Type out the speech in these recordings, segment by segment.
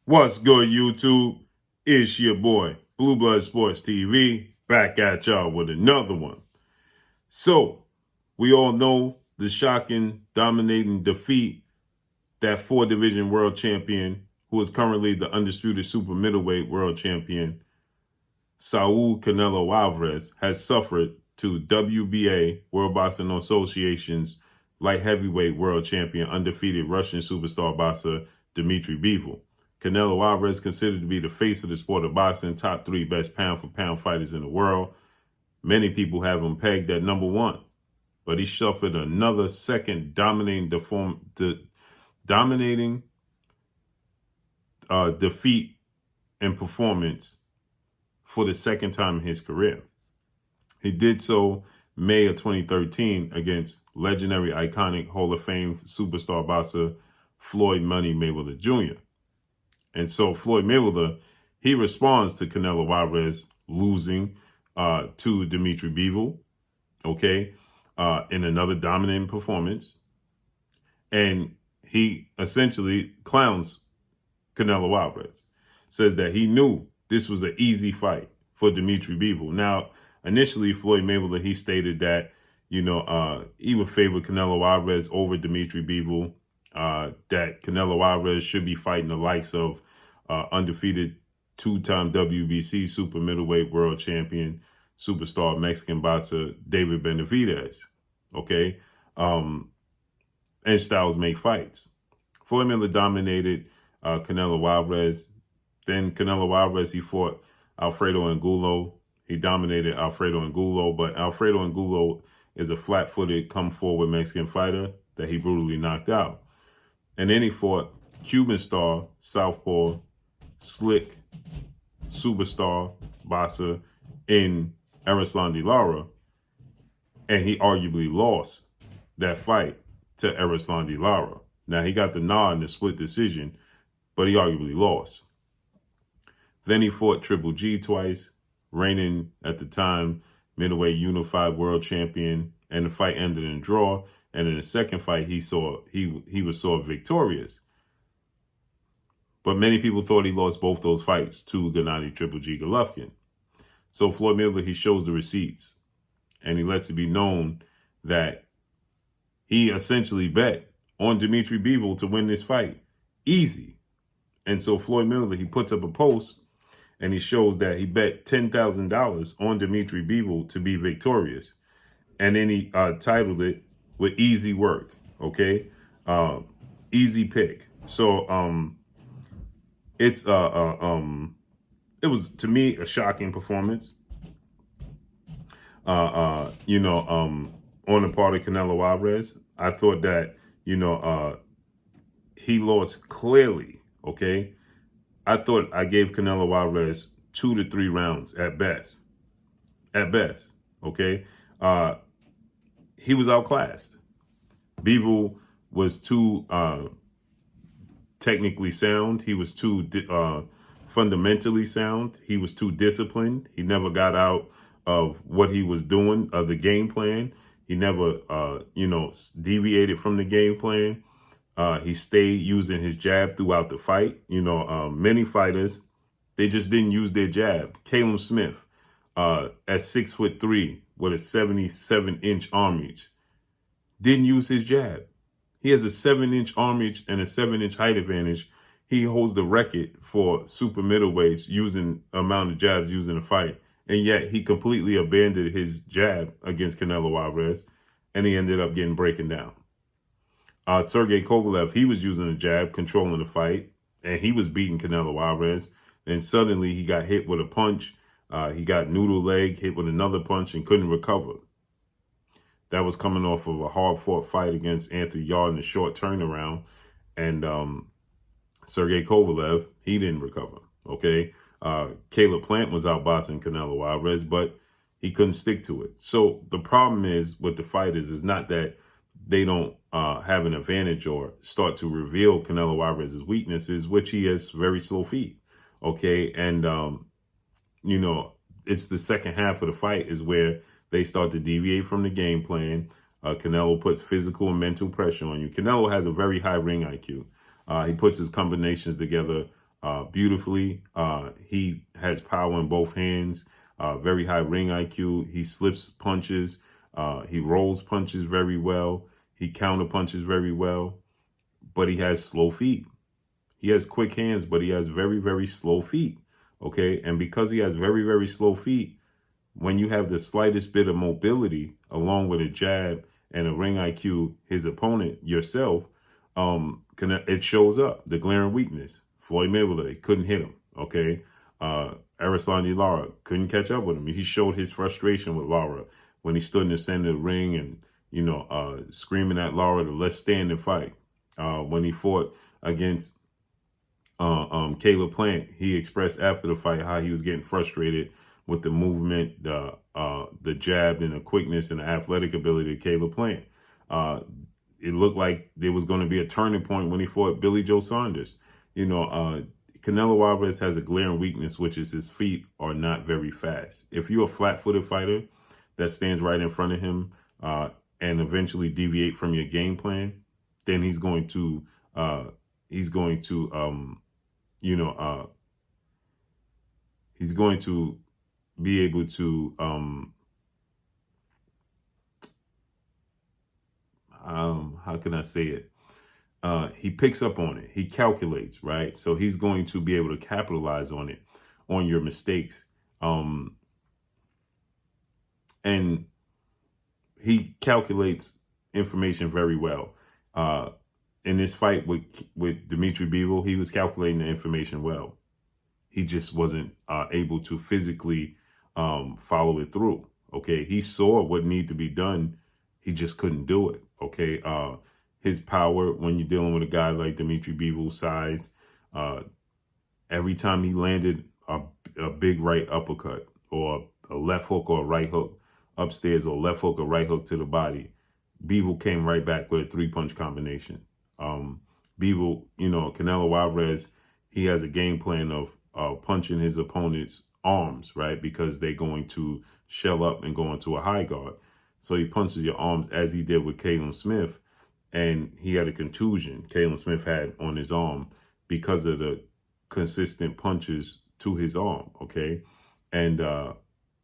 What's good, YouTube? It's your boy, Blue Blood Sports TV, back at y'all with another one. So, we all know the shocking, dominating defeat that four-division world champion, who is currently the undisputed super middleweight world champion, Saul Canelo Alvarez, has suffered to WBA, World Boxing Association's light heavyweight world champion, undefeated Russian superstar boxer Dmitry Bivol. Canelo Alvarez, considered to be the face of the sport of boxing, top 3 best pound-for-pound fighters in the world. Many people have him pegged at number 1, but he suffered another second dominating defeat and performance for the second time in his career. He did so May of 2013 against legendary, iconic, Hall of Fame superstar boxer Floyd Money Mayweather Jr. And so Floyd Mayweather, he responds to Canelo Alvarez losing to Dmitry Bivol, in another dominant performance. And he essentially clowns Canelo Alvarez, says that he knew this was an easy fight for Dmitry Bivol. Now, initially, Floyd Mayweather, he stated that, he would favor Canelo Alvarez over Dmitry Bivol, that Canelo Alvarez should be fighting the likes of undefeated 2-time WBC super middleweight world champion, superstar Mexican boxer David Benavidez, and styles make fights. Floyd Mayweather dominated Canelo Alvarez. Then Canelo Alvarez, he fought Alfredo Angulo. He dominated Alfredo Angulo, but Alfredo Angulo is a flat-footed, come-forward Mexican fighter that he brutally knocked out. And then he fought Cuban star, southpaw, slick, superstar boxer in Erislandy Lara, and he arguably lost that fight to Erislandy Lara. Now, he got the nod in the split decision, but he arguably lost. Then he fought Triple G twice, reigning at the time middleweight unified world champion, and the fight ended in a draw. And in the second fight, he was victorious. But many people thought he lost both those fights to Gennady Triple G Golovkin. So Floyd Mayweather, he shows the receipts, and he lets it be known that he essentially bet on Dmitry Bivol to win this fight. Easy. And so Floyd Mayweather, he puts up a post, and he shows that he bet $10,000 on Dmitry Bivol to be victorious. And then he titled it with easy work, easy pick. So it was, to me, a shocking performance. On the part of Canelo Alvarez, I thought that, he lost clearly, I thought I gave Canelo Alvarez 2 to 3 rounds at best. He was outclassed. Bivol was too technically sound. He was too fundamentally sound. He was too disciplined. He never got out of what he was doing, of the game plan. He never, deviated from the game plan. He stayed using his jab throughout the fight. Many fighters, they just didn't use their jab. Caleb Smith, at 6'3", with a 77-inch arm reach, didn't use his jab. He has a 7-inch arm reach and a 7-inch height advantage. He holds the record for super middleweights using amount of jabs used in a fight. And yet he completely abandoned his jab against Canelo Alvarez, and he ended up getting broken down. Sergey Kovalev, he was using a jab, controlling the fight, and he was beating Canelo Alvarez. And suddenly he got hit with a punch. He got noodle leg, hit with another punch, and couldn't recover. That was coming off of a hard-fought fight against Anthony Yarde in a short turnaround. And Sergey Kovalev, he didn't recover, Caleb Plant was outboxing Canelo Alvarez, but he couldn't stick to it. So the problem is with the fighters is not that they don't have an advantage or start to reveal Canelo Alvarez's weaknesses, which he has very slow feet, And, it's the second half of the fight is where they start to deviate from the game plan. Canelo puts physical and mental pressure on you. Canelo has a very high ring IQ. He puts his combinations together beautifully. He has power in both hands, very high ring IQ. He slips punches. He rolls punches very well. He counter punches very well, but he has slow feet. He has quick hands, but he has very, very slow feet. Okay. And because he has very, very slow feet, when you have the slightest bit of mobility along with a jab and a ring IQ, his opponent, yourself, it shows up, the glaring weakness. Floyd Mayweather couldn't hit him, okay? Erislandy Lara couldn't catch up with him. He showed his frustration with Lara when he stood in the center of the ring and, screaming at Lara to let's stand and fight. When he fought against Caleb Plant, he expressed after the fight how he was getting frustrated with the movement, the jab, and the quickness and the athletic ability of Caleb Plant. It looked like there was going to be a turning point when he fought Billy Joe Saunders. Canelo Alvarez has a glaring weakness, which is his feet are not very fast. If you're a flat-footed fighter that stands right in front of him and eventually deviate from your game plan, then he's going to be able to how can I say it? He picks up on it. He calculates, right? So he's going to be able to capitalize on it, on your mistakes. And he calculates information very well. In this fight with DMITRY BIVOL, he was calculating the information well. He just wasn't able to physically follow it through. Okay, he saw what needed to be done. He just couldn't do it. Okay, his power when you're dealing with a guy like DMITRY Bivol's size, every time he landed a big right uppercut or a left hook or a right hook upstairs or left hook or right hook to the body, Bivol came right back with a 3-punch combination. Bivol, Canelo Alvarez, he has a game plan of punching his opponent's arms, right? Because they're going to shell up and go into a high guard. So he punches your arms as he did with Caleb Smith. And he had a contusion Caleb Smith had on his arm because of the consistent punches to his arm, okay? And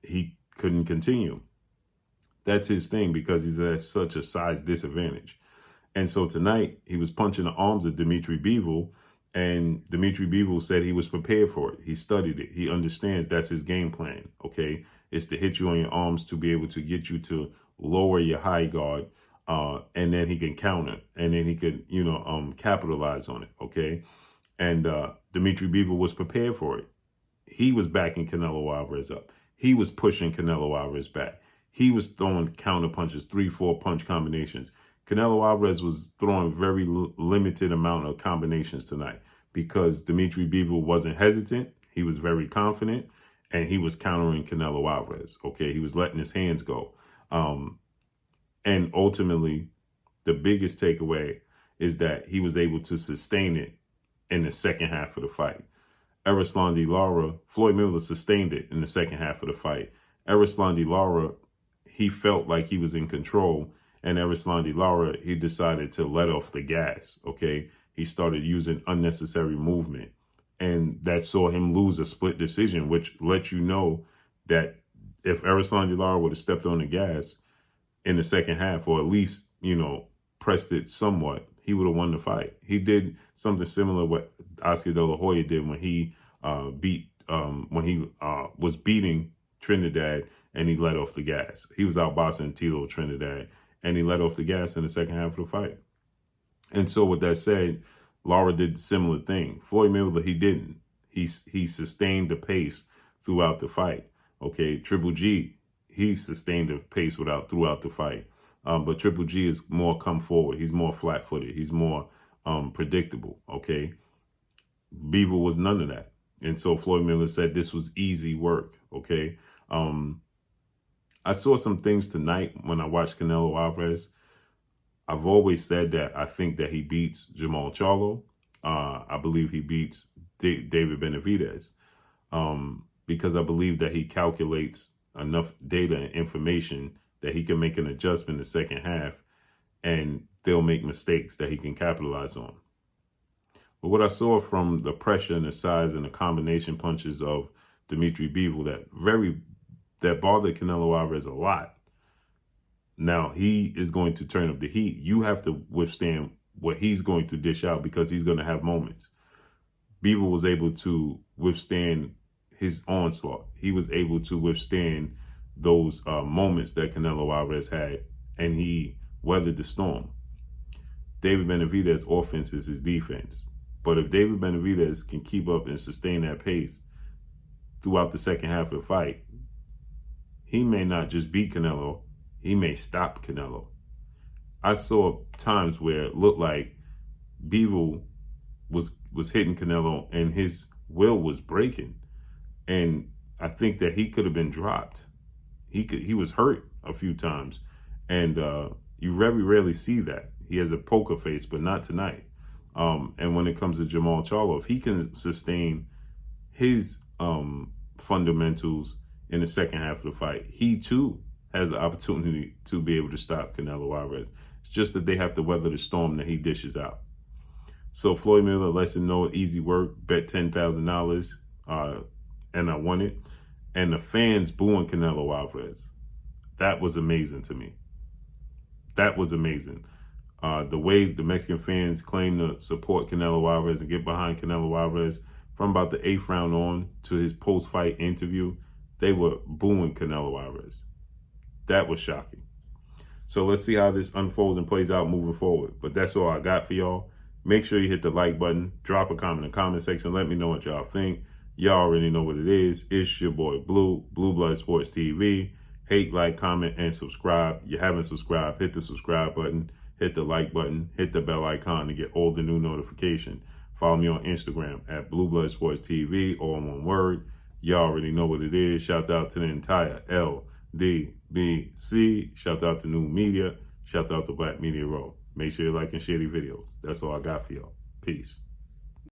he couldn't continue. That's his thing because he's at such a size disadvantage. And so tonight, he was punching the arms of DMITRY BIVOL, and DMITRY BIVOL said he was prepared for it. He studied it. He understands that's his game plan, okay? It's to hit you on your arms to be able to get you to lower your high guard, and then he can counter, and then he can, capitalize on it, okay? And DMITRY BIVOL was prepared for it. He was backing Canelo Alvarez up. He was pushing Canelo Alvarez back. He was throwing counter punches, 3-4 punch combinations. Canelo Alvarez was throwing very limited amount of combinations tonight because DMITRY BIVOL wasn't hesitant. He was very confident, and he was countering Canelo Alvarez. Okay, he was letting his hands go. And ultimately, the biggest takeaway is that he was able to sustain it in the second half of the fight. Erislandy Lara, Floyd Mayweather sustained it in the second half of the fight. Erislandy Lara, he felt like he was in control. And Erislandy Lara, he decided to let off the gas, okay? He started using unnecessary movement. And that saw him lose a split decision, which let you know that if Erislandy Lara would have stepped on the gas in the second half, or at least, pressed it somewhat, he would have won the fight. He did something similar what Oscar De La Hoya did when he was beating Trinidad and he let off the gas. He was outboxing Tito Trinidad, and he let off the gas in the second half of the fight. And so with that said, Lara did a similar thing. Floyd Mayweather, he didn't. He sustained the pace throughout the fight. Okay, Triple G, he sustained the pace throughout the fight. But Triple G is more come forward. He's more flat-footed. He's more predictable, okay? Bivol was none of that. And so Floyd Mayweather said this was easy work, okay? I saw some things tonight when I watched Canelo Alvarez. I've always said that I think that he beats Jamal Charlo. I believe he beats David Benavidez because I believe that he calculates enough data and information that he can make an adjustment in the second half and they'll make mistakes that he can capitalize on. But what I saw from the pressure and the size and the combination punches of DMITRY BIVOL that bothered Canelo Alvarez a lot. Now he is going to turn up the heat. You have to withstand what he's going to dish out because he's going to have moments. BIVOL was able to withstand his onslaught. He was able to withstand those moments that Canelo Alvarez had, and he weathered the storm. David Benavidez's offense is his defense. But if David Benavidez can keep up and sustain that pace throughout the second half of the fight, he may not just beat Canelo, he may stop Canelo. I saw times where it looked like BIVOL was hitting Canelo and his will was breaking. And I think that he could have been dropped. He was hurt a few times. And you very rarely see that. He has a poker face, but not tonight. And when it comes to Jermall Charlo, if he can sustain his fundamentals in the second half of the fight, he too has the opportunity to be able to stop Canelo Alvarez. It's just that they have to weather the storm that he dishes out. So Floyd Mayweather lets him know, easy work, bet $10,000, and I won it. And the fans booing Canelo Alvarez. That was amazing to me. That was amazing. The way the Mexican fans claim to support Canelo Alvarez and get behind Canelo Alvarez, from about the 8th round on to his post-fight interview, they were booing Canelo Alvarez. That was shocking. So let's see how this unfolds and plays out moving forward. But that's all I got for y'all. Make sure you hit the like button, drop a comment in the comment section, let me know what y'all think. Y'all already know what it is. It's your boy Blue, Blue Blood Sports TV. Hate, like, comment, and subscribe. You haven't subscribed, hit the subscribe button, hit the like button, hit the bell icon to get all the new notifications. Follow me on Instagram at Blue Blood Sports TV, all in one word. Y'all already know what it is. Shout out to the entire LDBC. Shout out to New Media. Shout out to Black Media Row. Make sure you like and share these videos. That's all I got for y'all. Peace.